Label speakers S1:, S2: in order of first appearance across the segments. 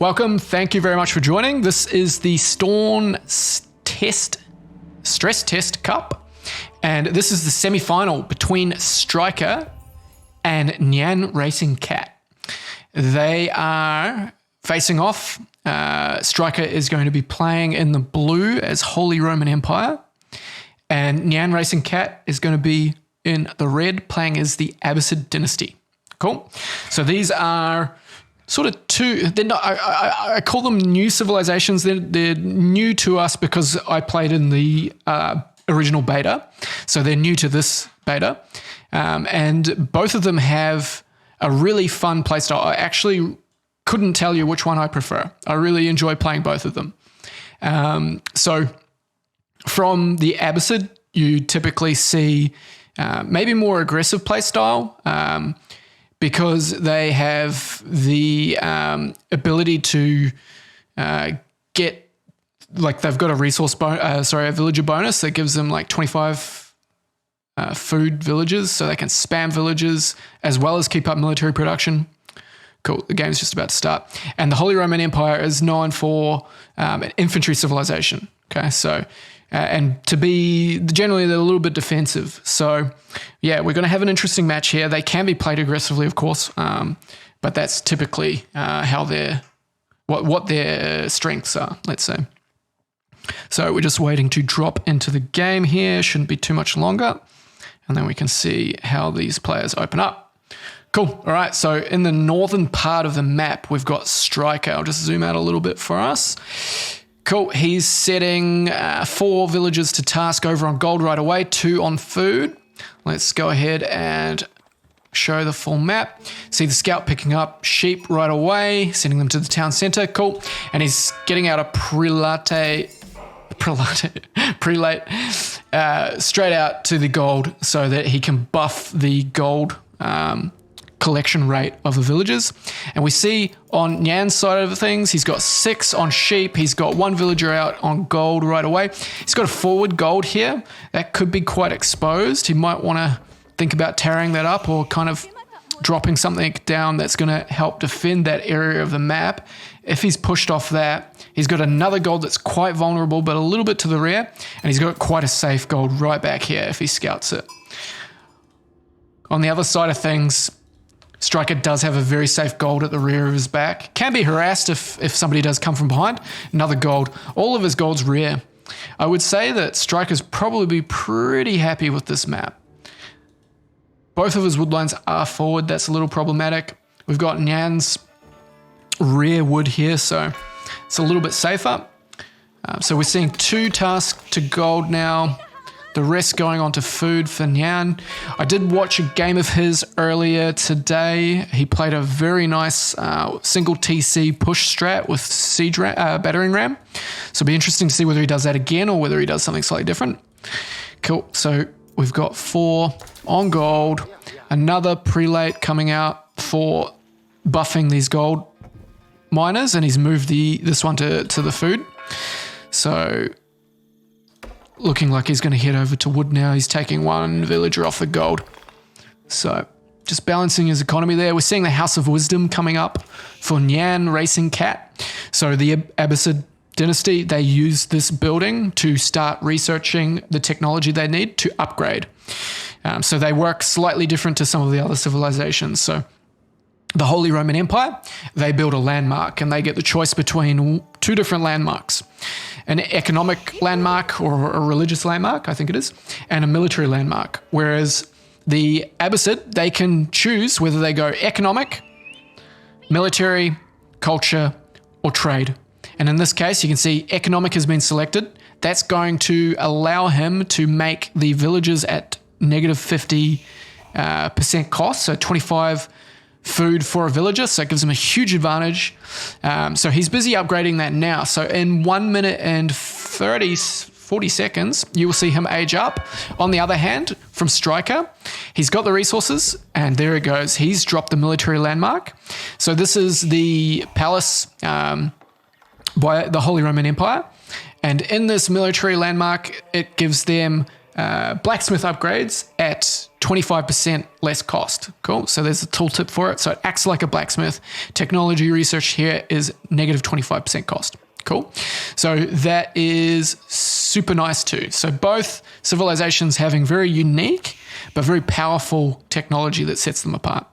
S1: Welcome. Thank you very much for joining. This is the Storrn Stress Test Cup, and this is the semi-final between Striker and NyanRacingCat. They are facing off. Striker is going to be playing in the blue as Holy Roman Empire, and NyanRacingCat is going to be in the red playing as the Abbasid Dynasty. Cool. So these are sort of two, they're not, I call them new civilizations. They're new to us because I played in the original beta. So they're new to this beta. And both of them have a really fun playstyle. I actually couldn't tell you which one I prefer. I really enjoy playing both of them. So from the Abbasid, you typically see maybe more aggressive playstyle, because they have the ability to get, like, they've got a a villager bonus that gives them like 25 food villages, so they can spam villages as well as keep up military production. Cool, the game's just about to start. And the Holy Roman Empire is known for an infantry civilization. Okay, so and to be generally they're a little bit defensive. So yeah, we're going to have an interesting match here. They can be played aggressively, of course, but that's typically how what their strengths are, let's say. So we're just waiting to drop into the game here. Shouldn't be too much longer, and then we can see how these players open up. Cool. All right. So in the northern part of the map, we've got Striker. I'll just zoom out a little bit for us. Cool. He's setting 4 villages to task over on gold right away, 2 on food. Let's go ahead and show the full map. See the scout picking up sheep right away, sending them to the town center. Cool. And he's getting out a prelate straight out to the gold so that he can buff the gold collection rate of the villagers. And we see on Nyan's side of things, he's got 6 on sheep. He's got 1 villager out on gold right away. He's got a forward gold here. That could be quite exposed. He might want to think about tearing that up or kind of dropping something down that's going to help defend that area of the map. If he's pushed off that, he's got another gold that's quite vulnerable, but a little bit to the rear. And he's got quite a safe gold right back here if he scouts it. On the other side of things, Striker does have a very safe gold at the rear of his back. Can be harassed if somebody does come from behind. Another gold. All of his gold's rear. I would say that Striker's probably pretty happy with this map. Both of his woodlines are forward. That's a little problematic. We've got Nyan's rear wood here, so it's a little bit safer. So we're seeing 2 tasks to gold now. The rest going on to food for Nyan. I did watch a game of his earlier today. He played a very nice single TC push strat with siege battering ram. So it'll be interesting to see whether he does that again or whether he does something slightly different. Cool. So we've got 4 on gold. Another prelate coming out for buffing these gold miners, and he's moved this one to the food. So looking like he's going to head over to wood now. He's taking 1 villager off the gold. So just balancing his economy there. We're seeing the House of Wisdom coming up for NyanRacingCat. So the Abbasid Dynasty, they use this building to start researching the technology they need to upgrade. So they work slightly different to some of the other civilizations. So the Holy Roman Empire, they build a landmark and they get the choice between 2 different landmarks. An economic landmark or a religious landmark, I think it is, and a military landmark. Whereas the Abbasid, they can choose whether they go economic, military, culture, or trade. And in this case, you can see economic has been selected. That's going to allow him to make the villages at negative 50% cost, so 25 food for a villager, so it gives him a huge advantage. So he's busy upgrading that now. So in 1 minute and 40 seconds, you will see him age up. On the other hand, from Striker, he's got the resources, and there it goes. He's dropped the military landmark. So this is the palace by the Holy Roman Empire. And in this military landmark, it gives them blacksmith upgrades at 25% less cost. Cool. So there's a tooltip for it. So it acts like a blacksmith. Technology research here is negative 25% cost. Cool. So that is super nice too. So both civilizations having very unique but very powerful technology that sets them apart.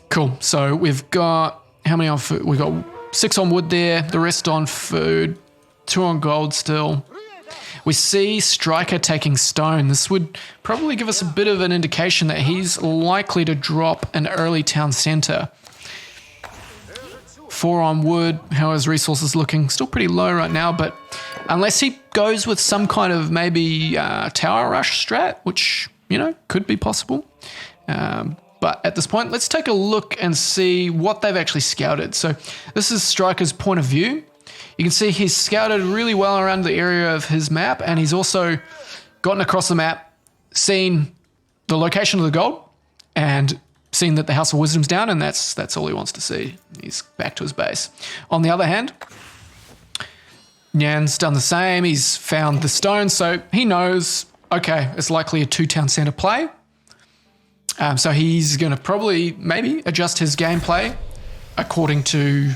S1: Cool. So we've got, how many on food? We've got 6 on wood there, the rest on food, 2 on gold still. We see Striker taking stone. This would probably give us a bit of an indication that he's likely to drop an early town center. 4 on wood. How are his resources looking? Still pretty low right now, but unless he goes with some kind of maybe tower rush strat, which, you know, could be possible. But at this point, let's take a look and see what they've actually scouted. So this is Striker's point of view. You can see he's scouted really well around the area of his map, and he's also gotten across the map, seen the location of the gold, and seen that the House of Wisdom's down, and that's all he wants to see. He's back to his base. On the other hand, Nyan's done the same. He's found the stone, so he knows, okay, it's likely a 2-town center play. So he's going to probably maybe adjust his gameplay according to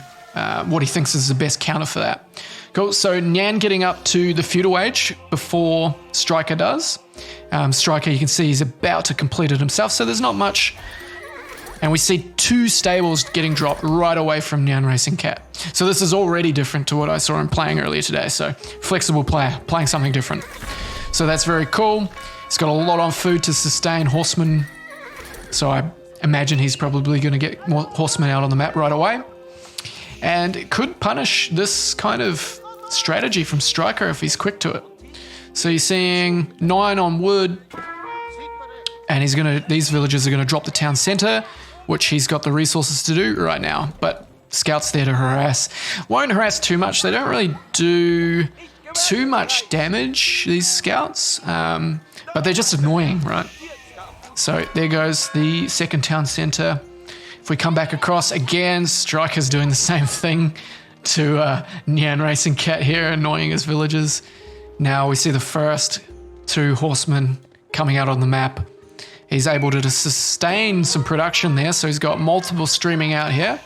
S1: what he thinks is the best counter for that. Cool. So Nyan getting up to the feudal age before Striker does. Striker, you can see he's about to complete it himself, so there's not much. And we see 2 stables getting dropped right away from NyanRacingCat. So this is already different to what I saw him playing earlier today. So flexible player, playing something different. So that's very cool. He's got a lot on food to sustain horsemen. So I imagine he's probably going to get more horsemen out on the map right away. And it could punish this kind of strategy from Striker if he's quick to it. So you're seeing 9 on wood, and these villagers are going to drop the town center, which he's got the resources to do right now. But scouts there to harass. Won't harass too much. They don't really do too much damage, these scouts, but they're just annoying, right? So there goes the second town center. If we come back across again, Striker's doing the same thing to NyanRacingCat here, annoying his villagers. Now we see the first 2 horsemen coming out on the map. He's able to sustain some production there, so he's got multiple streaming out here.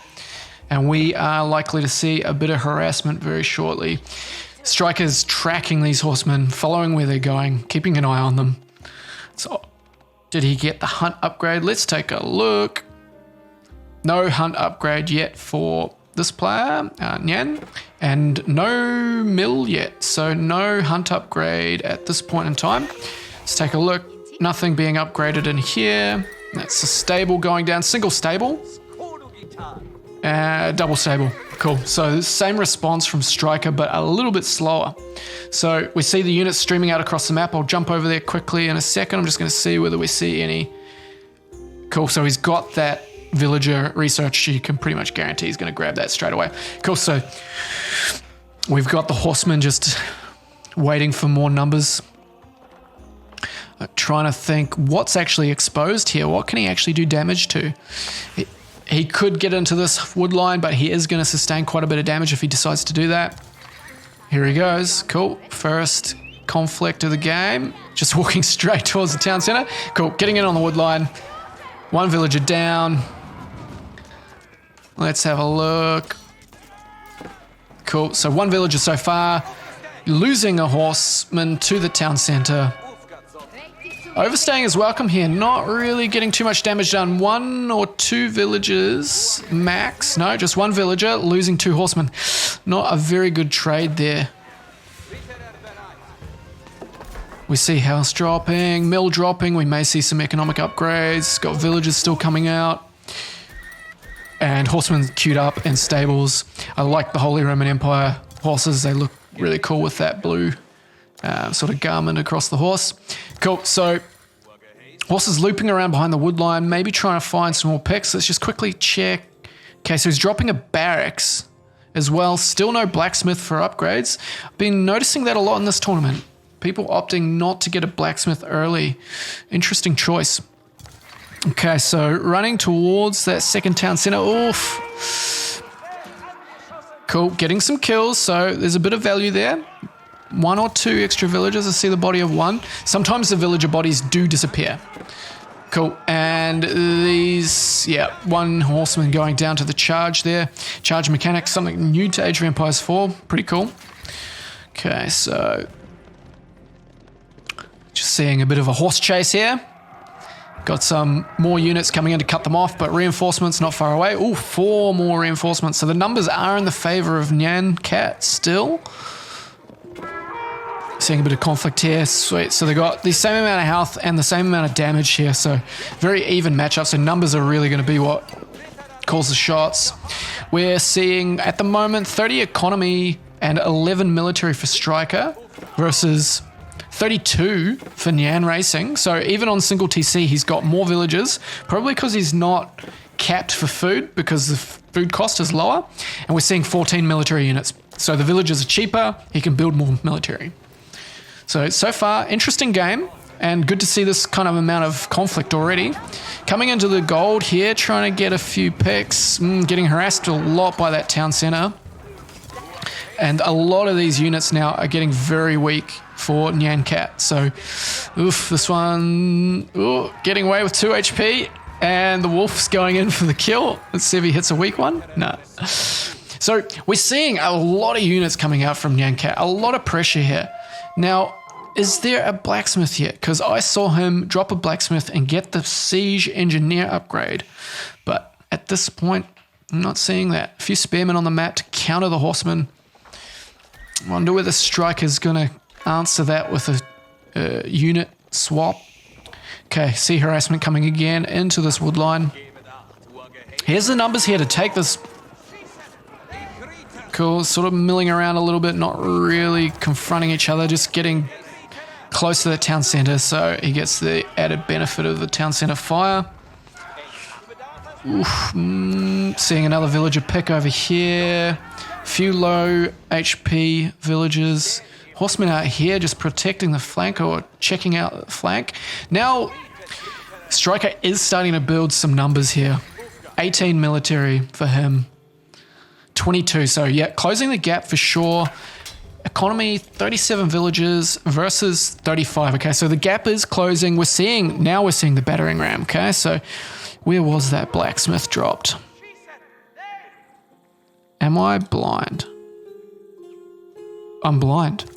S1: And we are likely to see a bit of harassment very shortly. Striker's tracking these horsemen, following where they're going, keeping an eye on them. So, did he get the hunt upgrade? Let's take a look. No hunt upgrade yet for this player, Nyan, and no mill yet. So no hunt upgrade at this point in time. Let's take a look. Nothing being upgraded in here. That's a stable going down. Single stable. Double stable. Cool. So same response from Striker, but a little bit slower. So we see the units streaming out across the map. I'll jump over there quickly in a second. I'm just going to see whether we see any. Cool. So he's got that villager research. You can pretty much guarantee he's going to grab that straight away. Cool. So we've got the horsemen just waiting for more numbers. Trying to think what's actually exposed here. What can he actually do damage to? He could get into this wood line, but he is going to sustain quite a bit of damage if he decides to do that. Here he goes. Cool. First conflict of the game. Just walking straight towards the town center. Cool. Getting in on the wood line. 1 villager down. Let's have a look. Cool. So 1 villager so far. Losing a horseman to the town center. Overstaying is welcome here. Not really getting too much damage done. 1 or 2 villagers max. No, just 1 villager losing 2 horsemen. Not a very good trade there. We see house dropping, mill dropping. We may see some economic upgrades. Got villagers still coming out. And horsemen queued up in stables. I like the Holy Roman Empire horses. They look really cool with that blue sort of garment across the horse. Cool. So horses looping around behind the wood line, maybe trying to find some more picks. Let's just quickly check. Okay, so he's dropping a barracks as well. Still no blacksmith for upgrades. I've been noticing that a lot in this tournament. People opting not to get a blacksmith early. Interesting choice. Okay, so running towards that second town center. Oof. Cool, getting some kills, so there's a bit of value there. one or two extra villagers. I see the body of one. Sometimes the villager bodies do disappear. Cool. And these, yeah, one horseman going down to the charge there. Charge mechanics, something new to Age of Empires 4. Pretty cool. Okay, so just seeing a bit of a horse chase here. Got some more units coming in to cut them off, but reinforcements not far away. Ooh, 4 more reinforcements. So the numbers are in the favor of NyanCat still. Seeing a bit of conflict here. Sweet. So they got the same amount of health and the same amount of damage here. So very even matchup. So numbers are really going to be what calls the shots. We're seeing at the moment 30 economy and 11 military for Striker versus 32 for NyanRacing. So even on single TC, he's got more villagers, probably because he's not capped for food because the food cost is lower. And we're seeing 14 military units. So the villagers are cheaper. He can build more military. So far, interesting game, and good to see this kind of amount of conflict already. Coming into the gold here, trying to get a few picks, getting harassed a lot by that town center. And a lot of these units now are getting very weak for NyanCat. So, oof, this one, getting away with 2 HP, and the wolf's going in for the kill. Let's see if he hits a weak one. No. So we're seeing a lot of units coming out from NyanCat, a lot of pressure here. Now, is there a blacksmith yet? Because I saw him drop a blacksmith and get the siege engineer upgrade. But at this point, I'm not seeing that. A few spearmen on the map to counter the horsemen. I wonder whether Striker's going to answer that with a unit swap. Okay, see harassment coming again into this wood line. Here's the numbers here to take this. Cool, sort of milling around a little bit, not really confronting each other, just getting close to the town center, so he gets the added benefit of the town center fire. Oof, seeing another villager pick over here. Few low HP villagers. Horsemen out here just protecting the flank or checking out the flank. Now, Striker is starting to build some numbers here. 18 military for him. 22, so yeah, closing the gap for sure. Economy, 37 villages versus 35. Okay, so the gap is closing. We're seeing the battering ram. Okay, so where was that blacksmith dropped? Am I blind? I'm blind.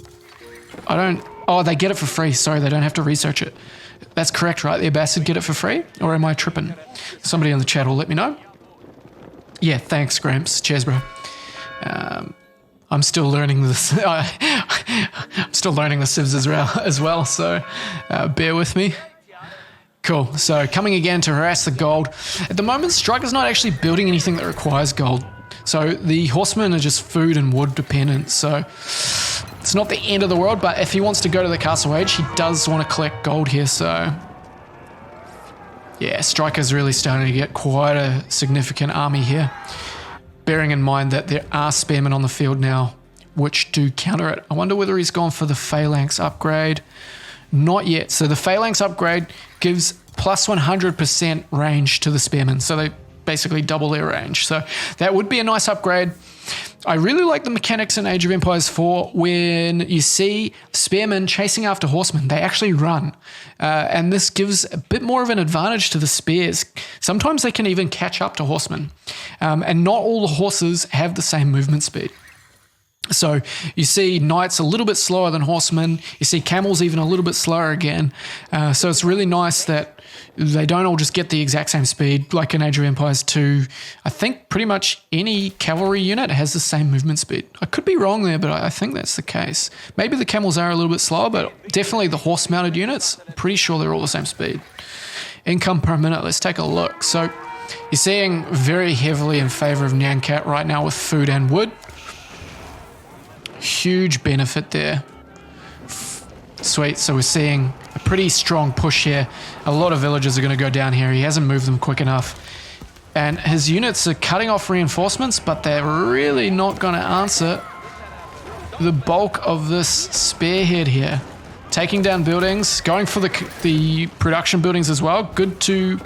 S1: I don't. Oh, they get it for free. Sorry, they don't have to research it. That's correct, right? The Abbasid get it for free, or am I tripping? Somebody in the chat will let me know. Yeah, thanks, Gramps. Cheers, bro. I'm still learning this. I'm still learning the civs as well, so bear with me. Cool. So coming again to harass the gold. At the moment, Striker's not actually building anything that requires gold. So the horsemen are just food and wood dependent. So it's not the end of the world, but if he wants to go to the castle age, he does want to collect gold here. So yeah, Striker's really starting to get quite a significant army here. Bearing in mind that there are spearmen on the field now, which do counter it. I wonder whether he's gone for the phalanx upgrade. Not yet. So the phalanx upgrade gives plus 100% range to the spearmen. So they basically double their range. So that would be a nice upgrade. I really like the mechanics in Age of Empires 4 when you see spearmen chasing after horsemen. They actually run. And this gives a bit more of an advantage to the spears. Sometimes they can even catch up to horsemen. And not all the horses have the same movement speed. So you see knights a little bit slower than horsemen. You see camels even a little bit slower again. So it's really nice that they don't all just get the exact same speed like in Age of Empires 2. I think pretty much any cavalry unit has the same movement speed. I could be wrong there, but I think that's the case. Maybe the camels are a little bit slower, but definitely the horse-mounted units, I'm pretty sure they're all the same speed. Income per minute, let's take a look. So you're seeing very heavily in favor of NyanCat right now with food and wood. Huge benefit there. Sweet, so we're seeing a pretty strong push here. A lot of villagers are going to go down here. He hasn't moved them quick enough. And his units are cutting off reinforcements, but they're really not going to answer the bulk of this spearhead here. Taking down buildings, going for the production buildings as well. Good to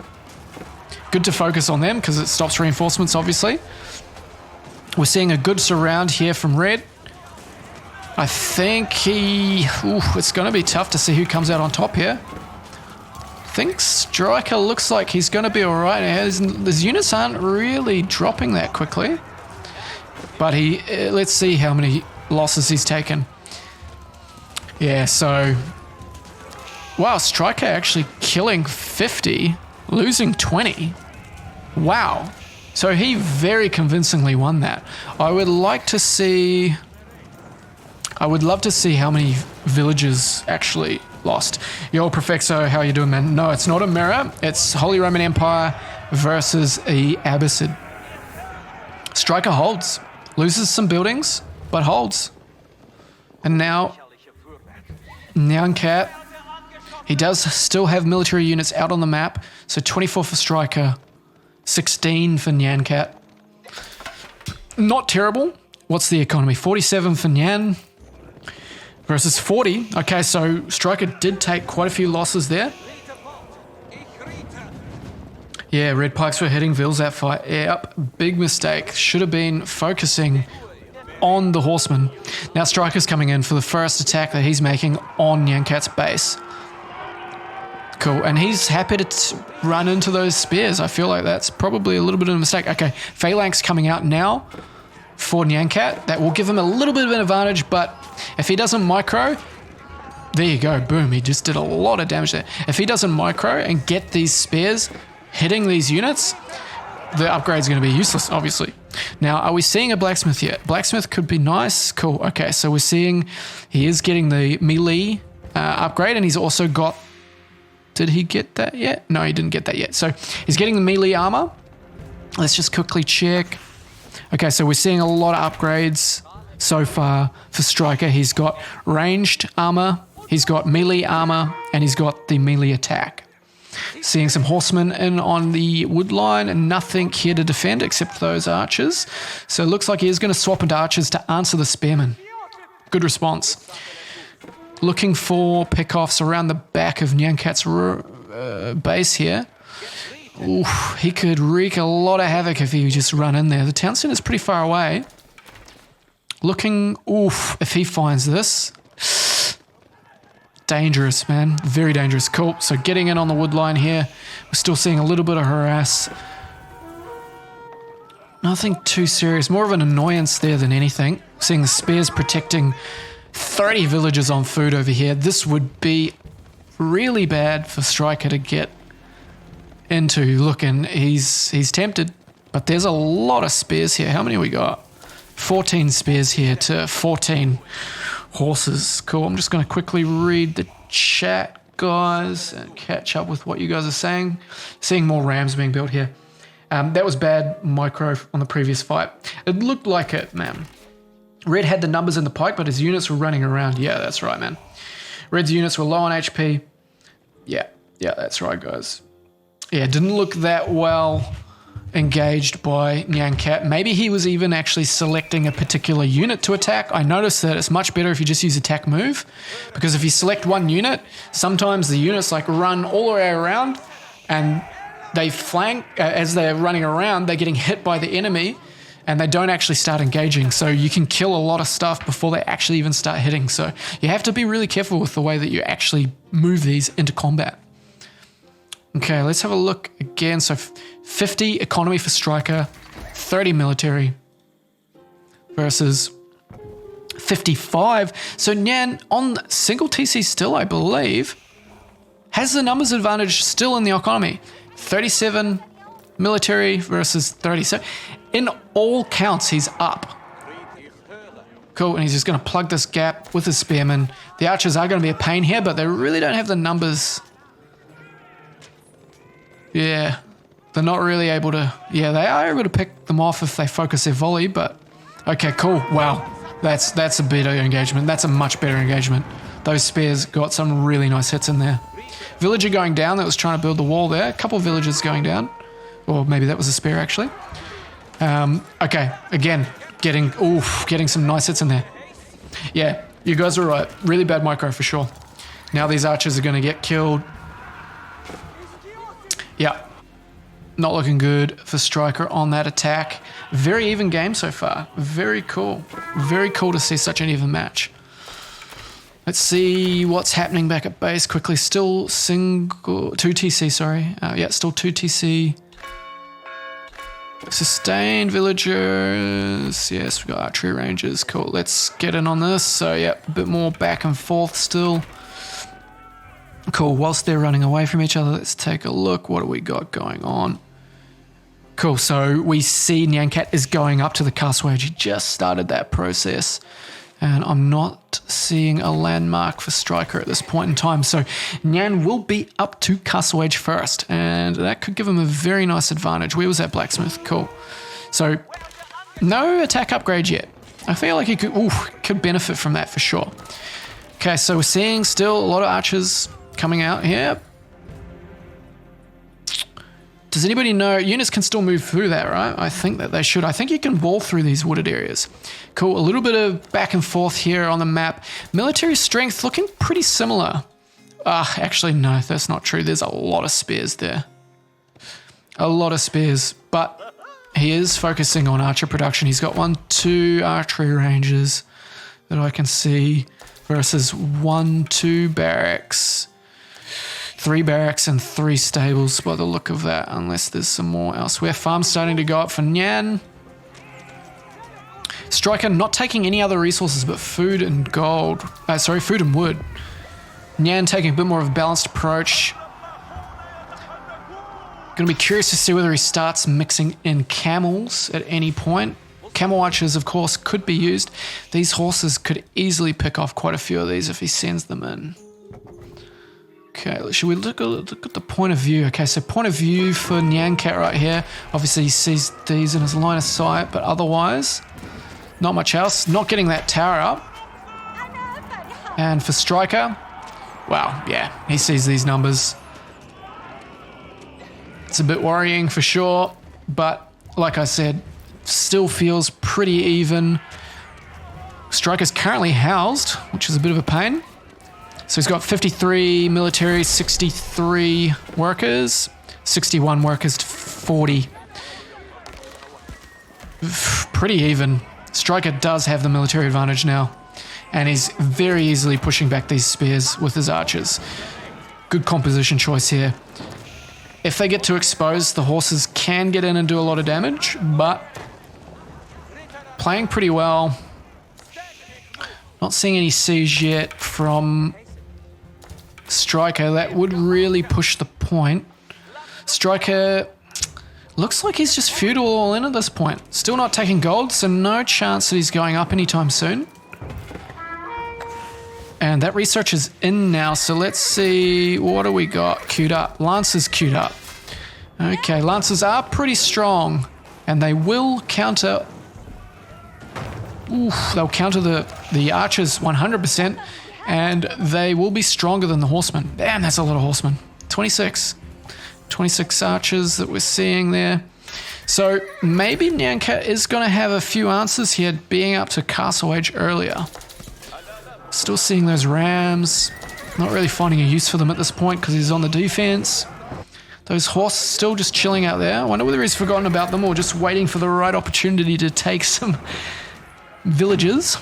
S1: focus on them because it stops reinforcements, obviously. We're seeing a good surround here from red. I think it's going to be tough to see who comes out on top here. I think Striker looks like he's going to be all right. His units aren't really dropping that quickly. But let's see how many losses he's taken. Yeah, so... Wow, Striker actually killing 50, losing 20. Wow. So he very convincingly won that. I would like to see... I would love to see how many villages actually lost. Yo, Perfexo, how you doing, man? No, it's not a mirror. It's Holy Roman Empire versus the Abbasid. Striker holds. Loses some buildings, but holds. And now, NyanCat, he does still have military units out on the map. So 24 for Striker, 16 for NyanCat. Not terrible. What's the economy? 47 for Nyan versus 40. Okay, so Striker did take quite a few losses there. Yeah, Red Pikes were hitting Vils that fight. Yep, big mistake. Should have been focusing on the horsemen. Now Striker's coming in for the first attack that he's making on NyanCat's base. Cool, and he's happy to run into those spears. I feel like that's probably a little bit of a mistake. Okay, Phalanx coming out now for NyanCat. That will give him a little bit of an advantage, but if he doesn't micro, there you go, boom, he just did a lot of damage there. If he doesn't micro and get these spears hitting these units, the upgrade's going to be useless, obviously. Now, are we seeing a blacksmith yet? Blacksmith could be nice. Cool, okay, so we're seeing he is getting the melee upgrade, and he's also got... Did he get that yet? No, he didn't get that yet. So he's getting the melee armor. Let's just quickly check. Okay, so we're seeing a lot of upgrades so far for Striker. He's got ranged armor, he's got melee armor, and he's got the melee attack. Seeing some horsemen in on the wood line and nothing here to defend except those archers. So it looks like he is going to swap into archers to answer the spearmen. Good response. Looking for pickoffs around the back of NyanCat's base here. Oof, he could wreak a lot of havoc if he just run in there. The town center's pretty far away. Looking, if he finds this. Dangerous, man. Very dangerous. Cool. So getting in on the wood line here. We're still seeing a little bit of harass. Nothing too serious. More of an annoyance there than anything. Seeing the spears protecting 30 villagers on food over here. This would be really bad for Striker to get into. Look, and he's tempted, but there's a lot of spears here. How many we got? 14 spears here to 14 horses. Cool. I'm just going to quickly read the chat, guys, and catch up with what you guys are saying. Seeing more rams being built here. That was bad micro on the previous fight. It looked like it, man. Red had the numbers in the pike, but his units were running around. Yeah, that's right, man. Red's units were low on HP. Yeah, that's right, guys. Yeah, didn't look that well engaged by NyanCat. Maybe he was even actually selecting a particular unit to attack. I noticed that it's much better if you just use attack move, because if you select one unit, sometimes the units like run all the way around and they flank. As they're running around, they're getting hit by the enemy, and they don't actually start engaging. So you can kill a lot of stuff before they actually even start hitting. So you have to be really careful with the way that you actually move these into combat. Okay, let's have a look again. So 50 economy for Striker, 30 military versus 55. So Nyan on single TC still, I believe, has the numbers advantage still in the economy. 37 military versus 37. In all counts, he's up. Cool, and he's just going to plug this gap with his spearmen. The archers are going to be a pain here, but they really don't have the numbers. Yeah, they're not really able to... Yeah, they are able to pick them off if they focus their volley, but... Okay, cool. Wow, that's a better engagement. That's a much better engagement. Those spears got some really nice hits in there. Villager going down that was trying to build the wall there. A couple of villagers going down. Or maybe that was a spear, actually. Okay, again, getting some nice hits in there. Yeah, you guys are right. Really bad micro for sure. Now these archers are going to get killed. Yeah, not looking good for Striker on that attack. Very even game so far. Very cool. Very cool to see such an even match. Let's see what's happening back at base quickly. Still 2 TC, sorry. Yeah, still 2 TC. Sustained villagers. Yes, we've got archery ranges. Cool. Let's get in on this. So, yeah, a bit more back and forth still. Cool. Whilst they're running away from each other, let's take a look. What do we got going on? Cool. So, we see NyanCat is going up to the castle edge. He just started that process. And I'm not seeing a landmark for Striker at this point in time. So Nyan will be up to Castle Edge first. And that could give him a very nice advantage. Where was that blacksmith? Cool. So no attack upgrade yet. I feel like he could benefit from that for sure. Okay, so we're seeing still a lot of archers coming out here. Does anybody know? Units can still move through that, right? I think that they should. I think you can wall through these wooded areas. Cool. A little bit of back and forth here on the map. Military strength looking pretty similar. Actually, no, that's not true. There's a lot of spears there. A lot of spears. But he is focusing on archer production. He's got 2 archery ranges that I can see versus 2 barracks. 3 barracks and 3 stables by the look of that, unless there's some more elsewhere. Farm's starting to go up for Nyan. Striker not taking any other resources but food and gold. Food and wood. Nyan taking a bit more of a balanced approach. Going to be curious to see whether he starts mixing in camels at any point. Camel archers, of course, could be used. These horses could easily pick off quite a few of these if he sends them in. Okay, should we look at the point of view? Okay, so point of view for NyanCat right here. Obviously, he sees these in his line of sight, but otherwise, not much else. Not getting that tower up. And for Striker, wow, yeah, he sees these numbers. It's a bit worrying for sure, but like I said, still feels pretty even. Striker's currently housed, which is a bit of a pain. So he's got 53 military, 63 workers, 61 workers to 40. Pretty even. Striker does have the military advantage now, and he's very easily pushing back these spears with his archers. Good composition choice here. If they get too exposed, the horses can get in and do a lot of damage, but playing pretty well. Not seeing any siege yet from Striker. That would really push the point. Striker looks like he's just feudal all in at this point. Still not taking gold, so no chance that he's going up anytime soon. And that research is in now, so let's see, what do we got queued up? Lancers queued up. Okay, Lancers are pretty strong, and they will counter... they'll counter the archers 100%. And they will be stronger than the horsemen. Damn, that's a lot of horsemen. 26 archers that we're seeing there. So maybe NyanCat is going to have a few answers here, being up to Castle Edge earlier. Still seeing those rams. Not really finding a use for them at this point because he's on the defense. Those horses still just chilling out there. I wonder whether he's forgotten about them or just waiting for the right opportunity to take some villages.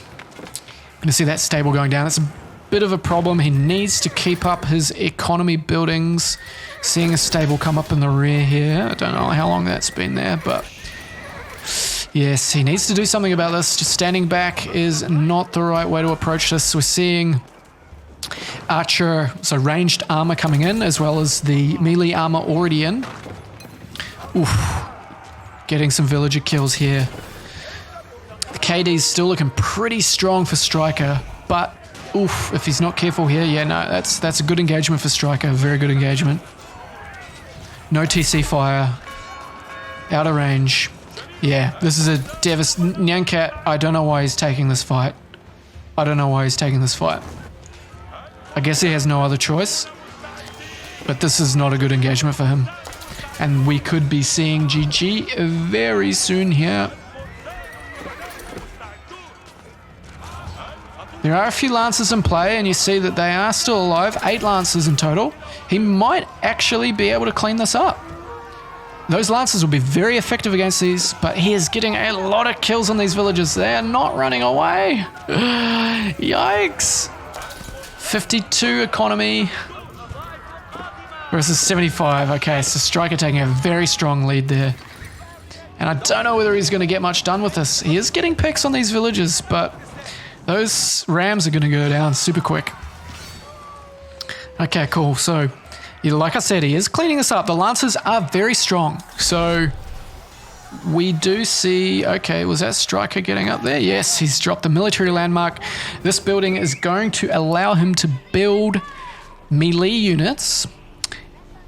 S1: Going to see that stable going down. That's a bit of a problem. He needs to keep up his economy buildings. Seeing a stable come up in the rear here. I don't know how long that's been there, but yes, he needs to do something about this. Just standing back is not the right way to approach this. We're seeing archer, so ranged armor coming in, as well as the melee armor already in. Oof. Getting some villager kills here. The KD's still looking pretty strong for Striker, but oof, if he's not careful here, yeah, no, that's a good engagement for Striker, very good engagement. No TC fire, out of range. Yeah, this is a NyanCat, I don't know why he's taking this fight. I guess he has no other choice, but this is not a good engagement for him. And we could be seeing GG very soon here. There are a few Lancers in play, and you see that they are still alive. 8 Lancers in total. He might actually be able to clean this up. Those Lancers will be very effective against these, but he is getting a lot of kills on these villagers. They are not running away. Yikes. 52 economy versus 75. Okay, so Striker taking a very strong lead there. And I don't know whether he's going to get much done with this. He is getting picks on these villages, but those rams are going to go down super quick. Okay, cool. So, yeah, like I said, he is cleaning this up. The Lancers are very strong. So, we do see... Okay, was that Striker getting up there? Yes, he's dropped the military landmark. This building is going to allow him to build melee units...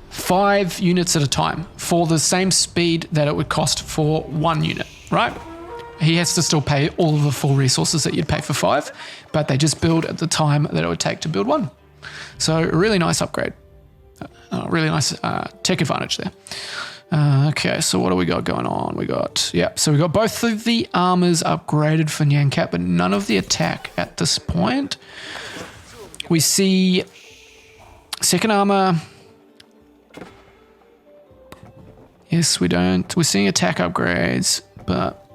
S1: 5 units at a time for the same speed that it would cost for 1 unit, right? He has to still pay all of the full resources that you'd pay for 5, but they just build at the time that it would take to build 1. So a really nice upgrade. Really nice tech advantage there. Okay, so what do we got going on? So we got both of the armors upgraded for NyanCat, but none of the attack at this point. We see second armor... Yes, we don't. We're seeing attack upgrades, but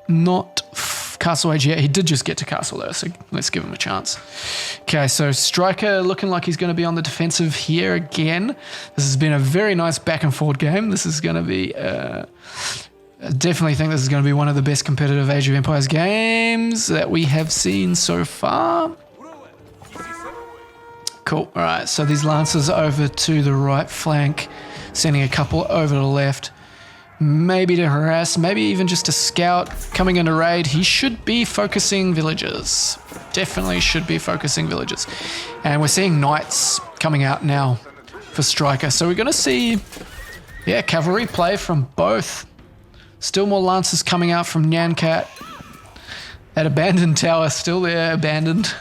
S1: not castle age yet. He did just get to castle though, so let's give him a chance. Okay, so Striker looking like he's going to be on the defensive here again. This has been a very nice back and forth game. This is going to be... I definitely think this is going to be one of the best competitive Age of Empires games that we have seen so far. Cool. All right, so these Lancers over to the right flank. Sending a couple over to the left, maybe to harass, maybe even just to scout, coming into raid. He should be focusing villages. Definitely should be focusing villages. And we're seeing knights coming out now for Striker. So we're going to see, yeah, cavalry play from both. Still more Lancers coming out from NyanCat. That abandoned tower still there, abandoned.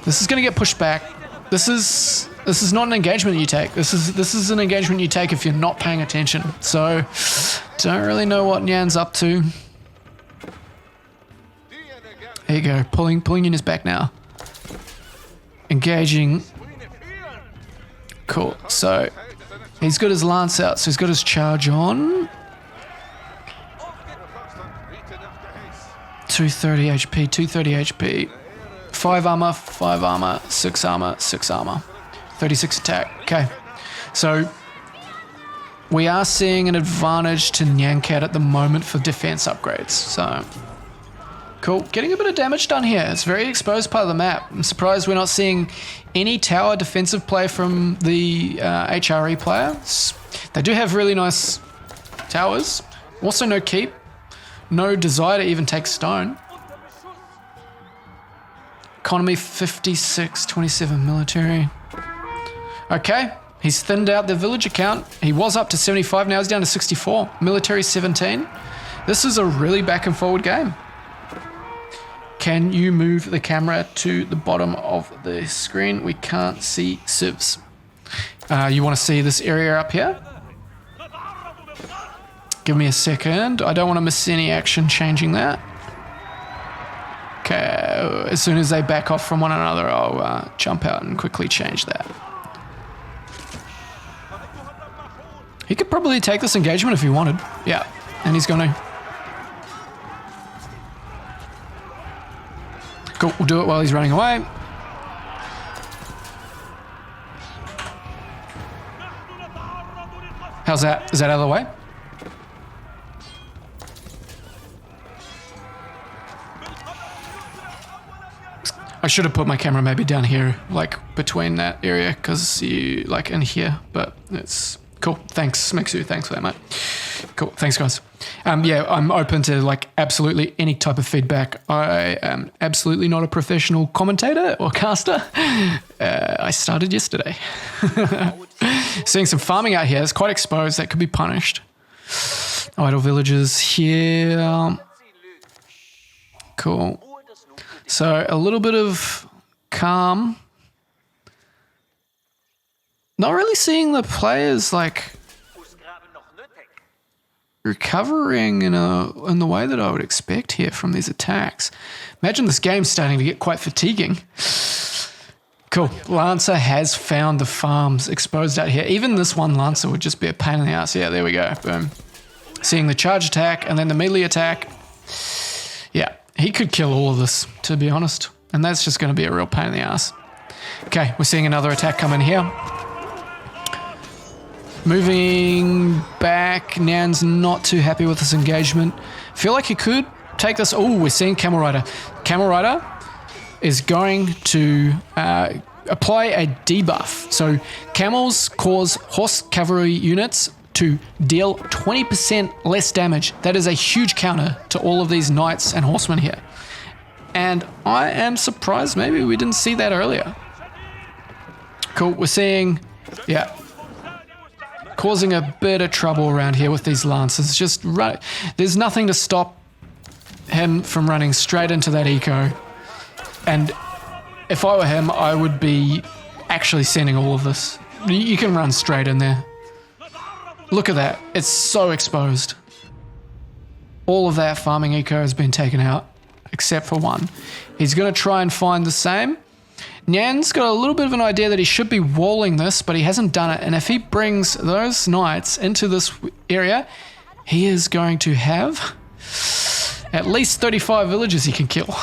S1: This is going to get pushed back. This is not an engagement you take. This is an engagement you take if you're not paying attention. So, don't really know what Nyan's up to. There you go, pulling units back now. Engaging. Cool. So, he's got his lance out. So he's got his charge on. 230 HP. 230 HP. 5 armor, 5 armor, 6 armor, 6 armor. 36 attack. Okay. So we are seeing an advantage to NyanCat at the moment for defense upgrades. So cool. Getting a bit of damage done here. It's a very exposed part of the map. I'm surprised we're not seeing any tower defensive play from the HRE players. They do have really nice towers. Also no keep. No desire to even take stone. Economy 56, 27 military. Okay, he's thinned out the villager count. He was up to 75, now he's down to 64. Military 17. This is a really back and forward game. Can you move the camera to the bottom of the screen? We can't see civs. You want to see this area up here? Give me a second. I don't want to miss any action changing that. Okay, as soon as they back off from one another, I'll jump out and quickly change that. He could probably take this engagement if he wanted. Yeah, and he's going to. Cool, we'll do it while he's running away. How's that? Is that out of the way? I should have put my camera maybe down here, like between that area, because you like in here, but it's cool. Thanks, Mixu. Thanks for that, mate. Cool. Thanks, guys. Yeah, I'm open to like absolutely any type of feedback. I am absolutely not a professional commentator or caster. I started yesterday. Seeing some farming out here. It's quite exposed. That could be punished. Idle villages here. Cool. So a little bit of calm. Not really seeing the players like recovering in the way that I would expect here from these attacks. Imagine this game's starting to get quite fatiguing. Cool. Lancer has found the farms exposed out here. Even this one Lancer would just be a pain in the ass. Yeah, there we go. Boom. Seeing the charge attack and then the melee attack. Yeah. He could kill all of this, to be honest. And that's just going to be a real pain in the ass. Okay, we're seeing another attack come in here. Moving back. Nyan's not too happy with this engagement. Feel like he could take this. Oh, we're seeing Camel Rider. Camel Rider is going to apply a debuff. So camels cause horse cavalry units to deal 20% less damage. That is a huge counter to all of these knights and horsemen here. And I am surprised maybe we didn't see that earlier. Cool, we're seeing, yeah, causing a bit of trouble around here with these lances. Just run. There's nothing to stop him from running straight into that eco. And if I were him, I would be actually sending all of this. You can run straight in there. Look at that. It's so exposed. All of that farming eco has been taken out, except for one. He's going to try and find the same. Nyan's got a little bit of an idea that he should be walling this, but he hasn't done it. And if he brings those knights into this area, he is going to have at least 35 villages he can kill.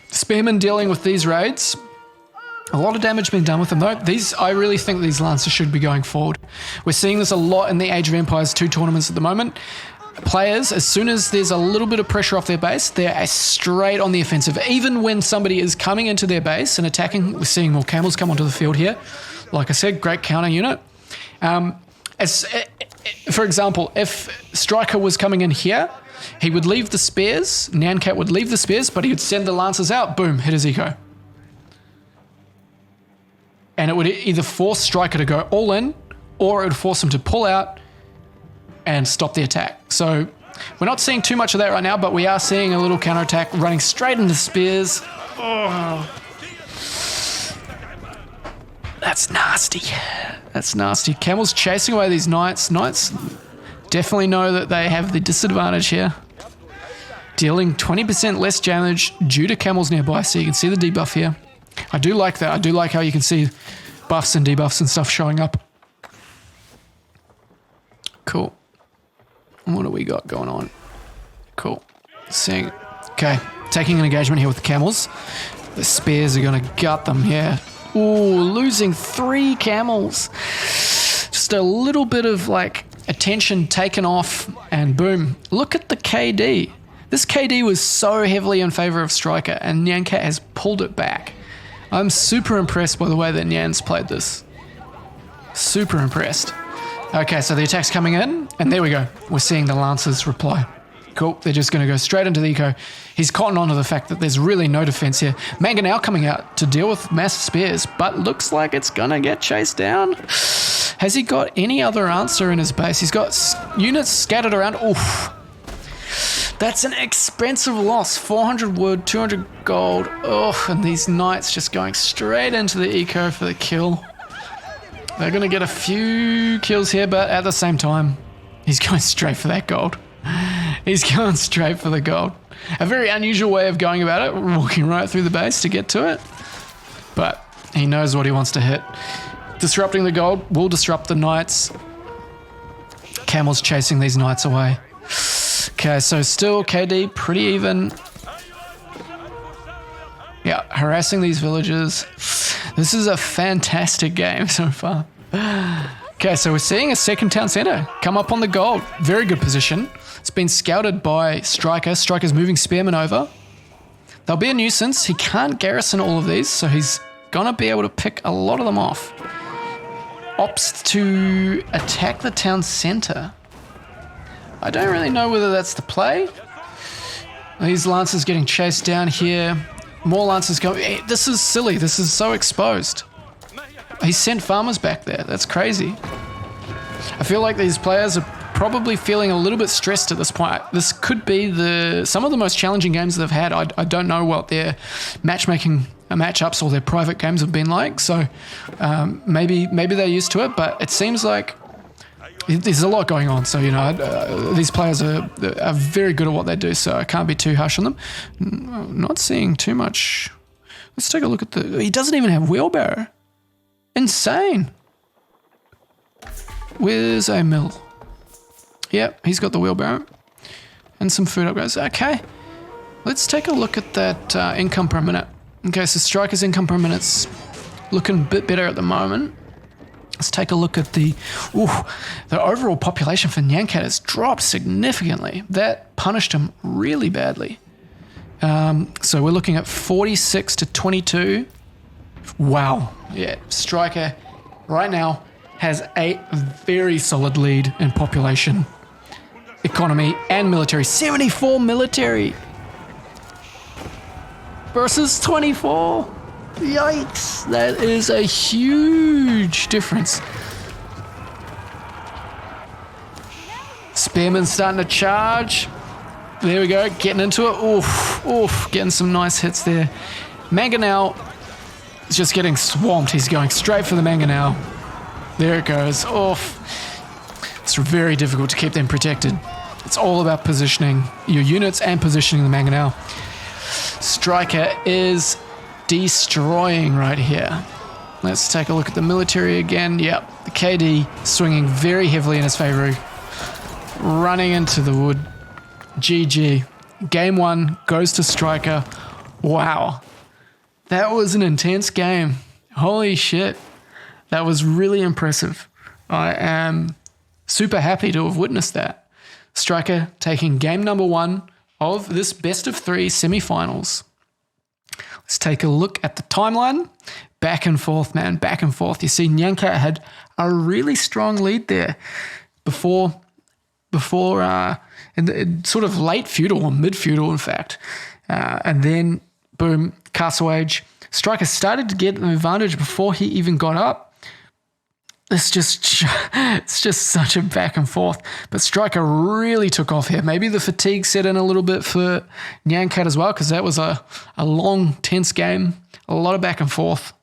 S1: Spearmen dealing with these raids. A lot of damage being done with them though. I really think these lancers should be going forward. We're seeing this a lot in the Age of Empires 2 tournaments at the moment. Players, as soon as there's a little bit of pressure off their base, they're straight on the offensive. Even when somebody is coming into their base and attacking, we're seeing more camels come onto the field here. Like I said, great counter unit. For example, if Striker was coming in here, he would leave the spears, NyanCat would leave the spears, but he would send the lancers out, boom, hit his eco. And it would either force Striker to go all in, or it would force him to pull out and stop the attack. So we're not seeing too much of that right now, but we are seeing a little counterattack running straight into spears. Oh. That's nasty. That's nasty. Camels chasing away these knights. Knights definitely know that they have the disadvantage here. Dealing 20% less damage due to camels nearby, so you can see the debuff here. I do like that. I do like how you can see buffs and debuffs and stuff showing up. Cool. What do we got going on? Cool. Seeing. Okay. Taking an engagement here with the camels. The spears are going to gut them here. Ooh, losing 3 camels. Just a little bit of like attention taken off and boom. Look at the KD. This KD was so heavily in favor of Striker and NyanCat has pulled it back. I'm super impressed by the way that Nyan's played this. Super impressed. Okay, so the attack's coming in, and there we go. We're seeing the lancers reply. Cool, they're just going to go straight into the eco. He's cottoned on to the fact that there's really no defense here. Manga now coming out to deal with massive spears, but looks like it's going to get chased down. Has he got any other answer in his base? He's got units scattered around. Oof. That's an expensive loss. 400 wood, 200 gold. Oh, and these knights just going straight into the eco for the kill. They're going to get a few kills here, but at the same time, he's going straight for that gold. He's going straight for the gold. A very unusual way of going about it, walking right through the base to get to it. But he knows what he wants to hit. Disrupting the gold will disrupt the knights. Camels chasing these knights away. Okay, so still KD pretty even. Yeah, harassing these villagers. This is a fantastic game so far. Okay, so we're seeing a second town center come up on the gold. Very good position. It's been scouted by Striker. Striker's moving spearmen over. They'll be a nuisance. He can't garrison all of these, so he's gonna be able to pick a lot of them off. Opts to attack the town center. I don't really know whether that's the play. These lancers getting chased down here. More lancers going. This is silly. This is so exposed. He sent farmers back there. That's crazy. I feel like these players are probably feeling a little bit stressed at this point. This could be some of the most challenging games they've had. I don't know what their matchmaking matchups or their private games have been like. So maybe they're used to it, but it seems like there's a lot going on. So, you know, these players are very good at what they do, so I can't be too harsh on them. Not seeing too much. Let's take a look at he doesn't even have wheelbarrow. Insane. Where's a mill? Yep, he's got the wheelbarrow. And some food upgrades. Okay. Let's take a look at that income per minute. Okay, so Striker's income per minute's looking a bit better at the moment. Let's take a look at the overall population for NyanCat has dropped significantly. That punished him really badly. So we're looking at 46 to 22. Wow. Yeah, Striker right now has a very solid lead in population, economy, and military. 74 military versus 24. Yikes, that is a huge difference. Spearman's starting to charge. There we go, getting into it. Oof, getting some nice hits there. Mangonel is just getting swamped. He's going straight for the Mangonel. There it goes. Oof. It's very difficult to keep them protected. It's all about positioning your units and positioning the Mangonel. Striker is destroying right here. Let's take a look at the military again. Yep, the KD swinging very heavily in his favor. Running into the wood. GG. Game 1 goes to Striker. Wow. That was an intense game. Holy shit. That was really impressive. I am super happy to have witnessed that. Striker taking game number 1 of this best of 3 semi-finals. Let's take a look at the timeline. Back and forth, man, back and forth. You see NyanCat had a really strong lead there before in sort of late feudal or mid-feudal, in fact. And then, boom, Castle Age. Striker started to get an advantage before he even got up. It's just such a back and forth. But Striker really took off here. Maybe the fatigue set in a little bit for NyanCat as well, because that was a long, tense game. A lot of back and forth.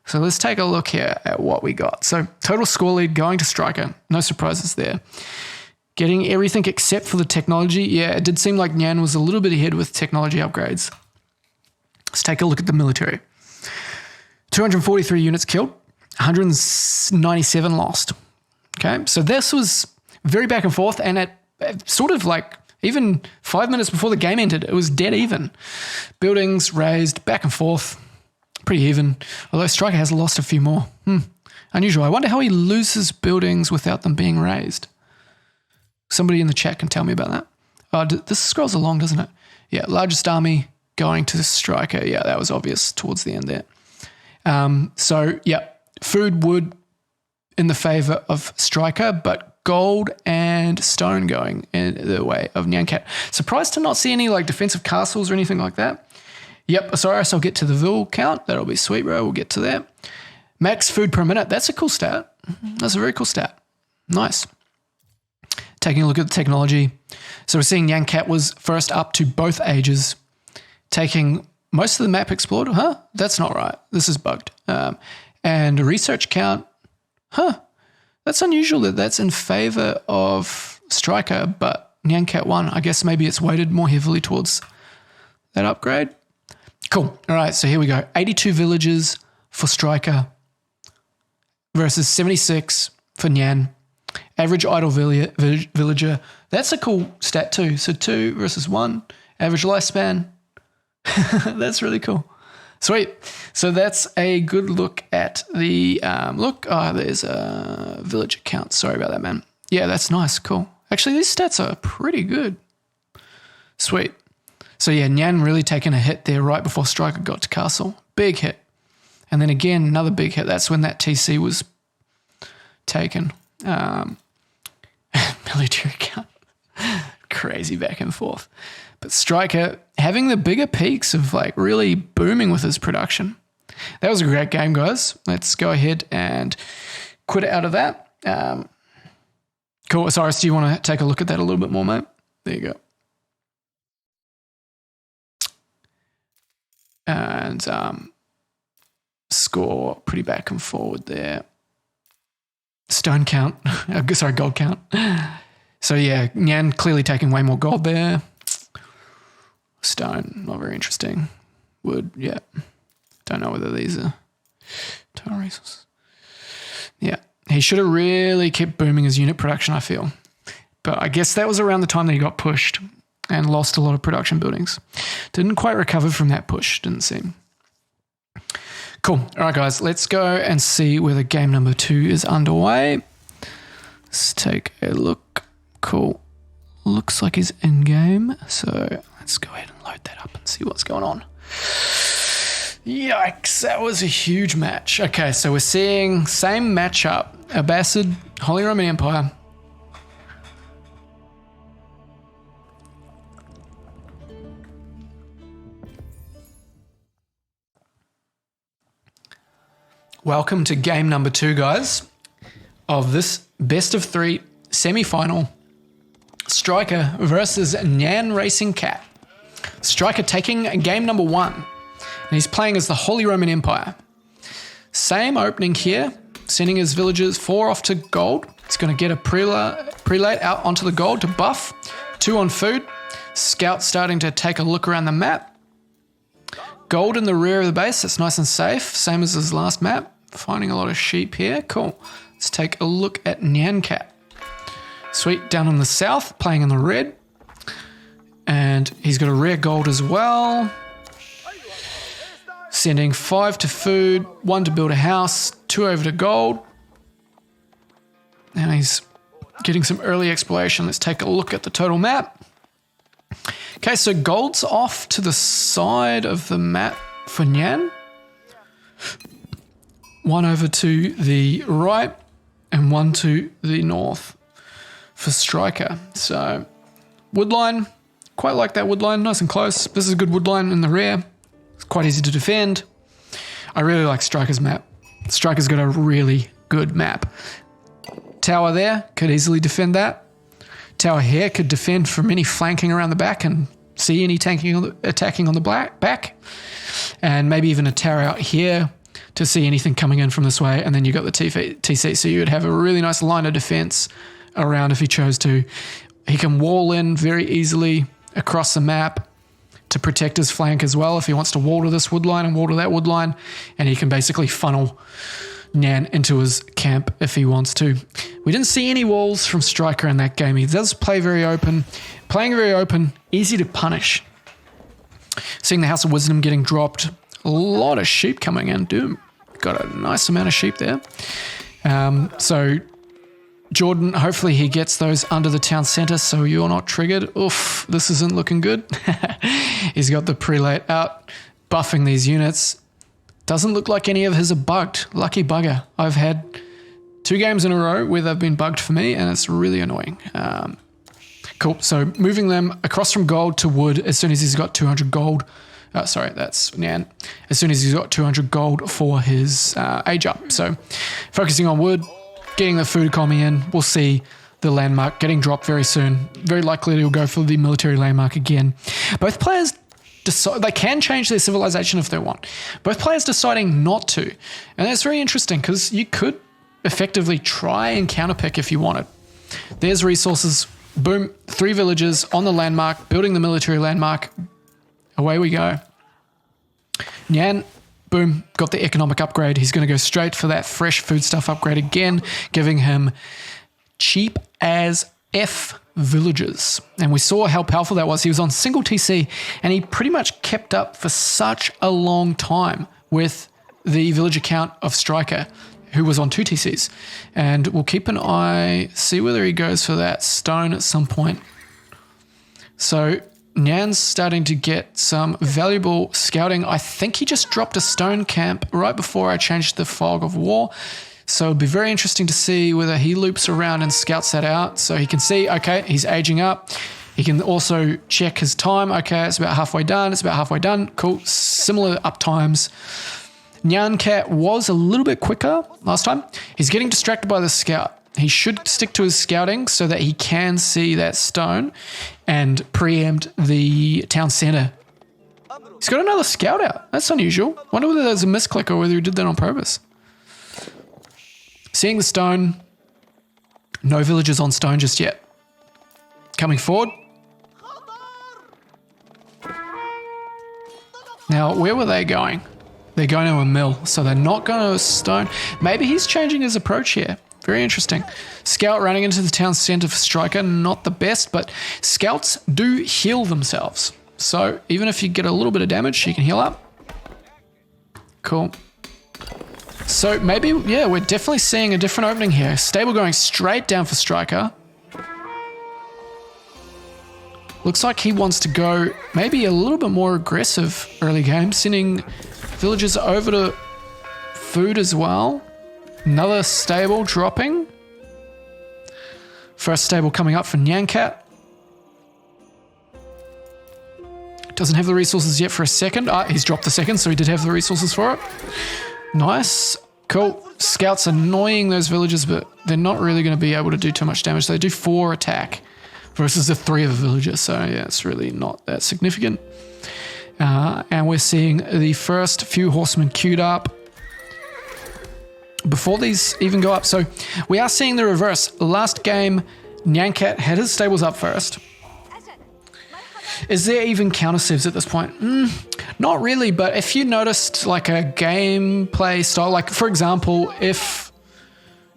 S1: So let's take a look here at what we got. So total score lead going to Striker. No surprises there. Getting everything except for the technology. Yeah, it did seem like Nyan was a little bit ahead with technology upgrades. Let's take a look at the military. 243 units killed. 197 lost. Okay, so this was very back and forth, and at sort of like even 5 minutes before the game ended, it was dead even. Buildings raised, back and forth, pretty even. Although Striker has lost a few more. Unusual. I wonder how he loses buildings without them being raised. Somebody in the chat can tell me about that. This scrolls along, doesn't it? Yeah, largest army going to the Striker. Yeah, that was obvious towards the end there. So, yeah. Food wood in the favor of Striker, but gold and stone going in the way of NyanCat. Surprised to not see any like defensive castles or anything like that. Yep, Osiris, I'll get to the Vil count. That'll be sweet, bro. We'll get to that. Max food per minute. That's a cool stat. That's a very cool stat. Nice. Taking a look at the technology. So we're seeing NyanCat was first up to both ages, taking most of the map explored. That's not right. This is bugged. And research count, that's unusual that that's in favor of Striker, but NyanCat won. I guess maybe it's weighted more heavily towards that upgrade. Cool. All right, so here we go. 82 villages for Striker versus 76 for Nyan. Average idle villager. That's a cool stat too. So 2 versus 1. Average lifespan. That's really cool. Sweet. So that's a good look at the there's a village count. Sorry about that, man. Yeah, that's nice. Cool. Actually, these stats are pretty good. Sweet. So yeah, Nyan really taking a hit there right before Striker got to castle. Big hit. And then again, another big hit. That's when that TC was taken. Military count. Crazy back and forth. But Striker having the bigger peaks of like really booming with his production. That was a great game, guys. Let's go ahead and quit out of that. Cool. Osiris, do you want to take a look at that a little bit more, mate? There you go. And score pretty back and forward there. Stone count. Sorry, gold count. So yeah, Nyan clearly taking way more gold there. Stone, not very interesting. Wood, yeah. Don't know whether these are total resources. Yeah, he should have really kept booming his unit production, I feel. But I guess that was around the time that he got pushed. and lost a lot of production buildings. Didn't quite recover from that push, didn't seem. Cool. All right, guys, let's go and see whether game number 2 is underway. Let's take a look. Cool. Looks like he's in game. So let's go ahead and load that up and see what's going on. Yikes, that was a huge match. Okay, so we're seeing same matchup. Abbasid, Holy Roman Empire. Welcome to game number 2, guys, of this best of 3 semi-final. Striker versus NyanRacingCat. Striker taking game number 1. And he's playing as the Holy Roman Empire. Same opening here, sending his villagers 4 off to gold. He's going to get a prelate out onto the gold to buff. 2 on food. Scout starting to take a look around the map. Gold in the rear of the base, that's nice and safe. Same as his last map. Finding a lot of sheep here. Cool. Let's take a look at NyanCat. Sweet, down in the south, playing in the red. And he's got a rare gold as well. Sending 5 to food, 1 to build a house, 2 over to gold. And he's getting some early exploration. Let's take a look at the total map. Okay, so gold's off to the side of the map for Nyan. 1 over to the right and 1 to the north for Striker. So woodline, quite like that woodline, nice and close. This is a good woodline in the rear. It's quite easy to defend. I really like Striker's map. Striker's got a really good map. Tower there, could easily defend that. Tower here could defend from any flanking around the back and see any attacking on the back. And maybe even a tower out here to see anything coming in from this way. And then you got the TC, so you would have a really nice line of defense around if he chose to. He can wall in very easily across the map to protect his flank as well if he wants to wall to this woodline and wall to that woodline, and he can basically funnel Nyan into his camp if he wants to. We didn't see any walls from Striker in that game. He does play very open. Playing very open, easy to punish. Seeing the House of Wisdom getting dropped. A lot of sheep coming in. Doom. Got a nice amount of sheep there. So Jordan, hopefully he gets those under the town centre so you're not triggered. Oof, this isn't looking good. He's got the prelate out, buffing these units. Doesn't look like any of his are bugged. Lucky bugger. I've had 2 games in a row where they've been bugged for me, and it's really annoying. Cool. So moving them across from gold to wood as soon as he's got 200 gold. Sorry, that's Nyan. As soon as he's got 200 gold for his age up. So focusing on wood, getting the food economy in. We'll see the landmark getting dropped very soon. Very likely he'll go for the military landmark again. Both players decide they can change their civilization if they want. Both players deciding not to. And that's very interesting because you could effectively try and counterpick if you wanted. There's resources. Boom. 3 villages on the landmark, building the military landmark. Away we go. Nyan, boom, got the economic upgrade. He's going to go straight for that fresh foodstuff upgrade again, giving him cheap as F villages. And we saw how powerful that was. He was on single TC, and he pretty much kept up for such a long time with the villager count of Striker, who was on 2 TCs. And we'll keep an eye, see whether he goes for that stone at some point. So Nyan's starting to get some valuable scouting. I think he just dropped a stone camp right before I changed the fog of war. So it'll be very interesting to see whether he loops around and scouts that out. So he can see, okay, he's aging up. He can also check his time. Okay, it's about halfway done. It's about halfway done. Cool. Similar up times. NyanCat was a little bit quicker last time. He's getting distracted by the scout. He should stick to his scouting so that he can see that stone and preempt the town centre. He's got another scout out. That's unusual. Wonder whether there's a misclick or whether he did that on purpose. Seeing the stone. No villagers on stone just yet. Coming forward. Now, where were they going? They're going to a mill, so they're not going to a stone. Maybe he's changing his approach here. Very interesting. Scout running into the town center for Striker, not the best, but scouts do heal themselves. So even if you get a little bit of damage, you can heal up. Cool. So maybe, yeah, we're definitely seeing a different opening here. Stable going straight down for Striker. Looks like he wants to go maybe a little bit more aggressive early game, sending villagers over to food as well. Another stable dropping. First stable coming up for NyanCat. Doesn't have the resources yet for a second. He's dropped the second, so he did have the resources for it. Nice. Cool. Scouts annoying those villagers, but they're not really going to be able to do too much damage. They do 4 attack versus the 3 of a villager, so yeah, it's really not that significant. And we're seeing the first few horsemen queued up before these even go up. So we are seeing the reverse. Last game, NyanCat had his stables up first. Is there even counter civs at this point? Not really, but if you noticed like a gameplay style, like for example, if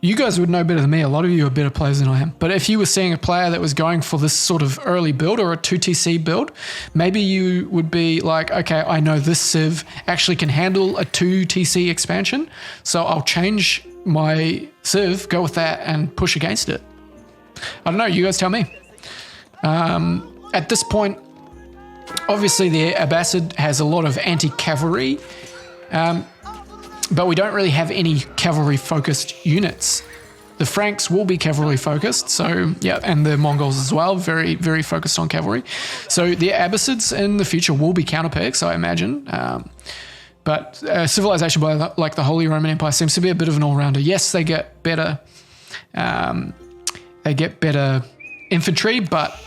S1: you guys would know better than me, a lot of you are better players than I am, but if you were seeing a player that was going for this sort of early build or a 2TC build, maybe you would be like, okay, I know this civ actually can handle a 2TC expansion, so I'll change my civ, go with that and push against it. I don't know, you guys tell me. At this point, obviously the Abbasid has a lot of anti-cavalry, but we don't really have any cavalry-focused units. The Franks will be cavalry-focused, so yeah, and the Mongols as well, very, very focused on cavalry. So the Abbasids in the future will be counterpicks, I imagine. But civilization by like the Holy Roman Empire seems to be a bit of an all-rounder. Yes, they get better infantry, but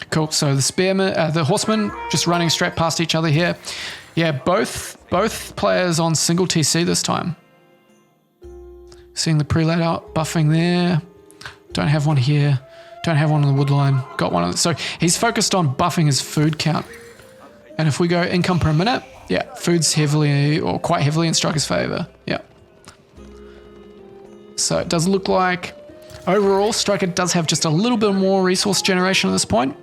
S1: cool. So the spearmen, the horsemen, just running straight past each other here. Yeah, both players on single TC this time. Seeing the prelate out, buffing there. Don't have one here. Don't have one on the wood line. Got one on. So he's focused on buffing his food count. And if we go income per minute, yeah, food's heavily or quite heavily in Striker's favor. Yeah. So it does look like overall Striker does have just a little bit more resource generation at this point.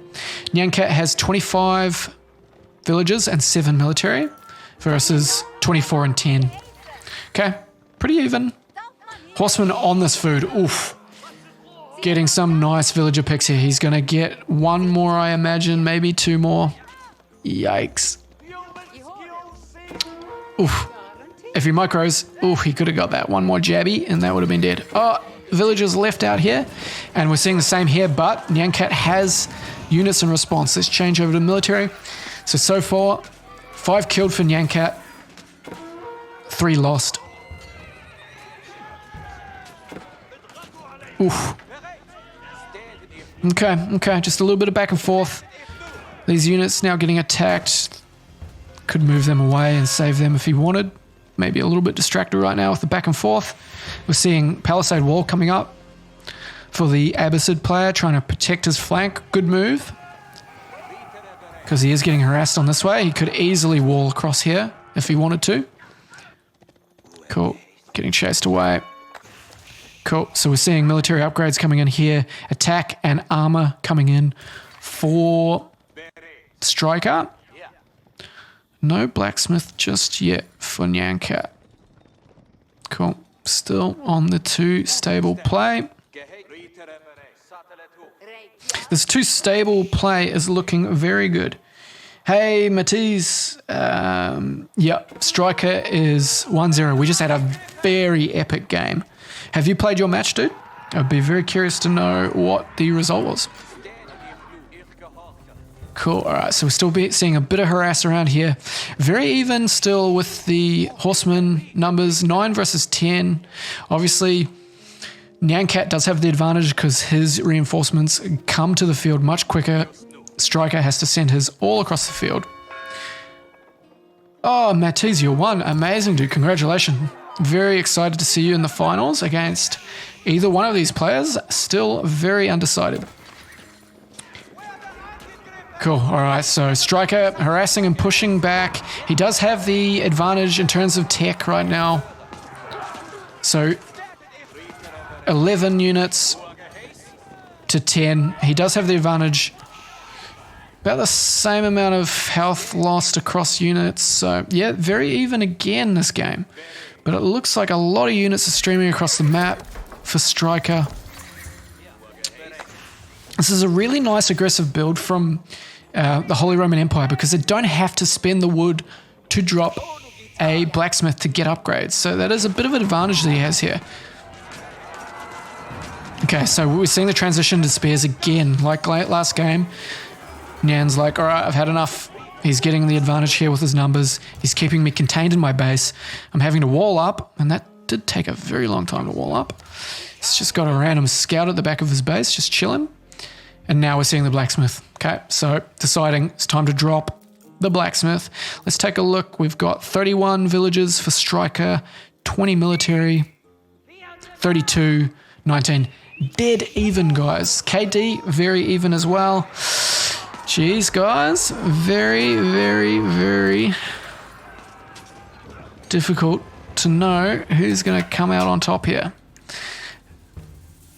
S1: NyanCat has 25 villagers and 7 military versus 24 and 10. Okay, pretty even. Horseman on this food, oof. Getting some nice villager picks here. He's going to get 1 more, I imagine, maybe 2 more. Yikes. Oof. If he micros, oof, he could have got that 1 more jabby and that would have been dead. Oh, villagers left out here. And we're seeing the same here, but NyanCat has units in response. Let's change over to military. So far, 5 killed for NyanCat, 3 lost. Oof. Okay, just a little bit of back and forth. These units now getting attacked. Could move them away and save them if he wanted. Maybe a little bit distracted right now with the back and forth. We're seeing Palisade Wall coming up for the Abbasid player, trying to protect his flank. Good move. Because he is getting harassed on this way. He could easily wall across here if he wanted to. Cool. Getting chased away. Cool. So we're seeing military upgrades coming in here. Attack and armor coming in for Striker. No blacksmith just yet for NyanCat. Cool. Still on the 2 stable play. This 2 stable play is looking very good. Hey, Matisse. Yep, Striker is 1-0. We just had a very epic game. Have you played your match, dude? I'd be very curious to know what the result was. Cool. All right, so we're still seeing a bit of harass around here. Very even still with the horsemen numbers, 9 versus 10. Obviously, NyanCat does have the advantage because his reinforcements come to the field much quicker. Striker has to send his all across the field. Oh, Matisse, you won. Amazing, dude. Congratulations. Very excited to see you in the finals against either one of these players. Still very undecided. Cool. All right, so Striker harassing and pushing back. He does have the advantage in terms of tech right now. So 11 units to 10. He does have the advantage. About the same amount of health lost across units. So, yeah, very even again this game. But it looks like a lot of units are streaming across the map for Striker. This is a really nice aggressive build from the Holy Roman Empire because they don't have to spend the wood to drop a blacksmith to get upgrades. So that is a bit of an advantage that he has here. Okay, so we're seeing the transition to spears again. Like last game, Nyan's like, all right, I've had enough. He's getting the advantage here with his numbers. He's keeping me contained in my base. I'm having to wall up, and that did take a very long time to wall up. He's just got a random scout at the back of his base, just chilling. And now we're seeing the blacksmith. Okay, so deciding it's time to drop the blacksmith. Let's take a look. We've got 31 villages for Striker, 20 military, 32, 19. Dead even, guys. KD, very even as well. Jeez, guys. Very, very, very difficult to know who's going to come out on top here.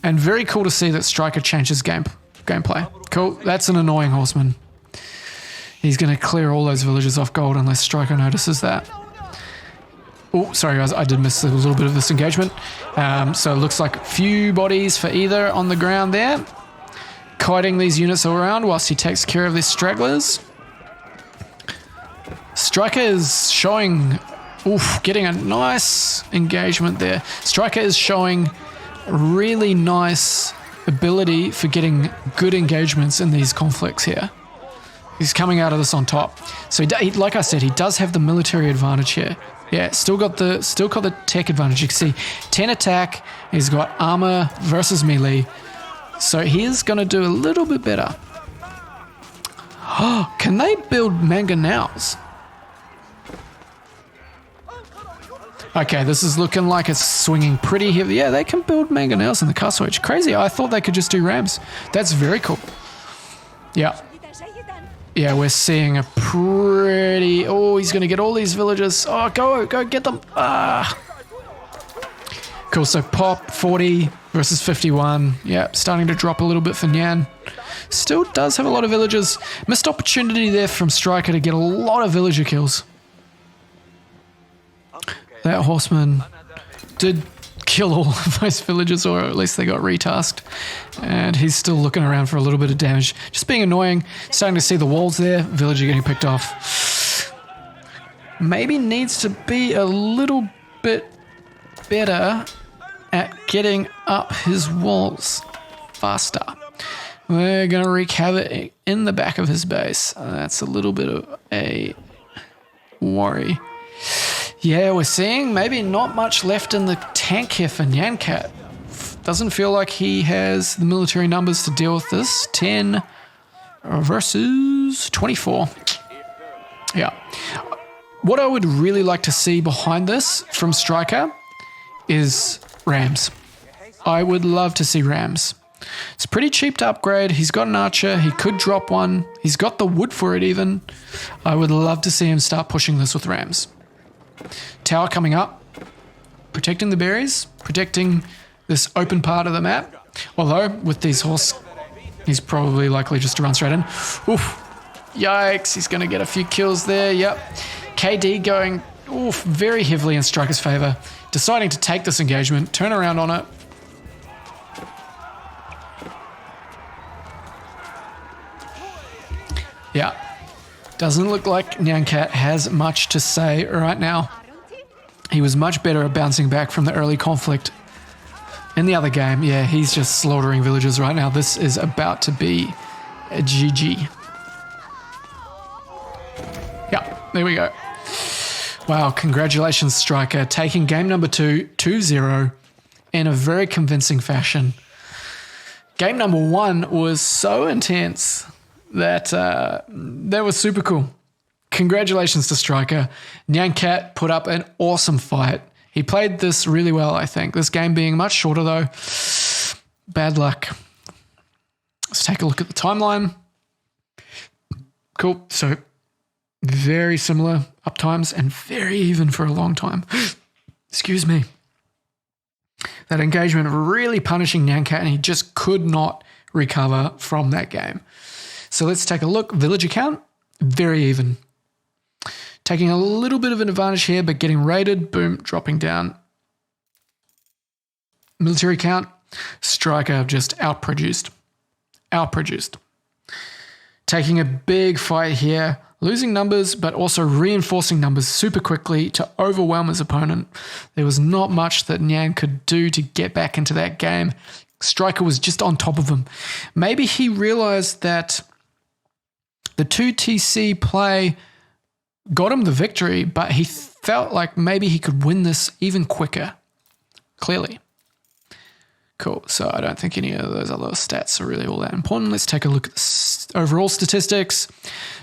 S1: And very cool to see that Striker changes gameplay. Cool. That's an annoying horseman. He's going to clear all those villages off gold unless Striker notices that. Oh, sorry guys, I did miss a little bit of this engagement. So it looks like a few bodies for either on the ground there. Kiting these units all around whilst he takes care of these stragglers. Striker is showing, getting a nice engagement there. Striker is showing really nice ability for getting good engagements in these conflicts here. He's coming out of this on top. So he, like I said, he does have the military advantage here. Yeah, still got the tech advantage. You can see 10 attack. He's got armor versus melee. So he is going to do a little bit better. Oh, can they build mangonels? Okay, this is looking like it's swinging pretty heavy. Yeah, they can build mangonels in the castle age. Crazy. I thought they could just do rams. That's very cool. Yeah. Yeah, we're seeing a pretty... Oh, he's going to get all these villagers. Oh, go get them. Ah. Cool, so pop 40 versus 51. Yeah, starting to drop a little bit for Nyan. Still does have a lot of villagers. Missed opportunity there from Striker to get a lot of villager kills. That horseman did kill all of those villagers, or at least they got retasked. And he's still looking around for a little bit of damage. Just being annoying. Starting to see the walls there. Villager getting picked off. Maybe needs to be a little bit better at getting up his walls faster. We're going to wreak havoc in the back of his base. That's a little bit of a worry. Yeah, we're seeing maybe not much left in the tank here for NyanCat. Doesn't feel like he has the military numbers to deal with this. 10 versus 24. Yeah. What I would really like to see behind this from Striker is rams. I would love to see rams. It's pretty cheap to upgrade. He's got an archer. He could drop one. He's got the wood for it even. I would love to see him start pushing this with rams. Tower coming up, protecting the berries, protecting this open part of the map. Although, with these horse, he's probably likely just to run straight in. Oof. Yikes, he's going to get a few kills there. Yep. KD going very heavily in Striker's favor. Deciding to take this engagement, turn around on it. Yeah. Doesn't look like NyanCat has much to say right now. He was much better at bouncing back from the early conflict in the other game. Yeah, he's just slaughtering villagers right now. This is about to be a GG. Yeah, there we go. Wow, congratulations, Striker. Taking game number 2, 2-0 in a very convincing fashion. Game number 1 was so intense that was super cool. Congratulations to Striker. NyanCat put up an awesome fight. He played this really well, I think. This game being much shorter though. Bad luck. Let's take a look at the timeline. Cool. So very similar uptimes and very even for a long time. Excuse me. That engagement really punishing NyanCat, and he just could not recover from that game. So let's take a look. Villager count, very even. Taking a little bit of an advantage here, but getting raided, boom, dropping down. Military count, Striker just outproduced. Taking a big fight here, losing numbers, but also reinforcing numbers super quickly to overwhelm his opponent. There was not much that Nyan could do to get back into that game. Striker was just on top of him. Maybe he realized that the 2TC play got him the victory, but he felt like maybe he could win this even quicker. Clearly. Cool. So I don't think any of those other stats are really all that important. Let's take a look at the overall statistics.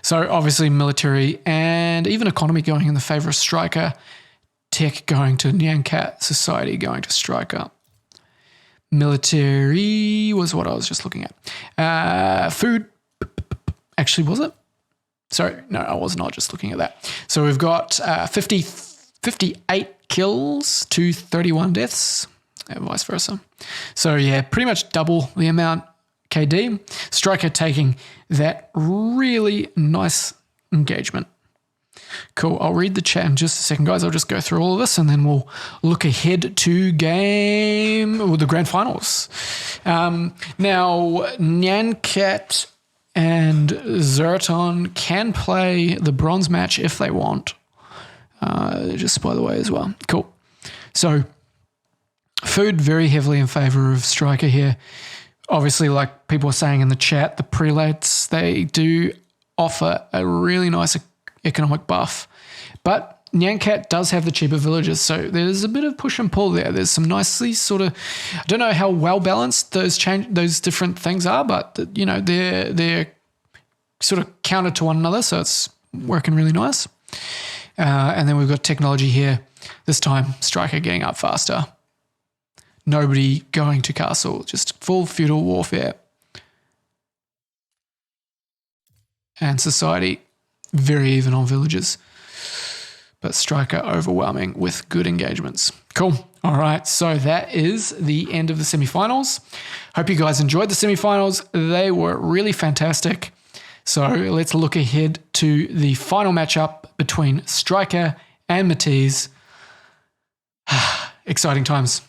S1: So obviously military and even economy going in the favor of Striker. Tech going to NyanCat. Society going to Striker. Military was what I was just looking at. Food. Actually, was it? Sorry, no, I was not just looking at that. So we've got 58 kills to 31 deaths, and vice versa. So yeah, pretty much double the amount KD. Striker taking that really nice engagement. Cool, I'll read the chat in just a second, guys. I'll just go through all of this and then we'll look ahead to the grand finals. Now, NyanCat and Storrn can play the bronze match if they want. Just by the way as well. Cool. So, food very heavily in favor of Striker here. Obviously, like people were saying in the chat, the prelates, they do offer a really nice economic buff. But NyanCat does have the cheaper villages, so there's a bit of push and pull there. There's some nicely sort of, I don't know how well balanced those different things are, but you know they're sort of counter to one another, so it's working really nice. And then we've got technology here. This time, Striker getting up faster. Nobody going to castle, just full feudal warfare. And society very even on villages. But Striker overwhelming with good engagements. Cool. All right, so that is the end of the semifinals. Hope you guys enjoyed the semifinals. They were really fantastic. So let's look ahead to the final matchup between Striker and Matisse. Exciting times.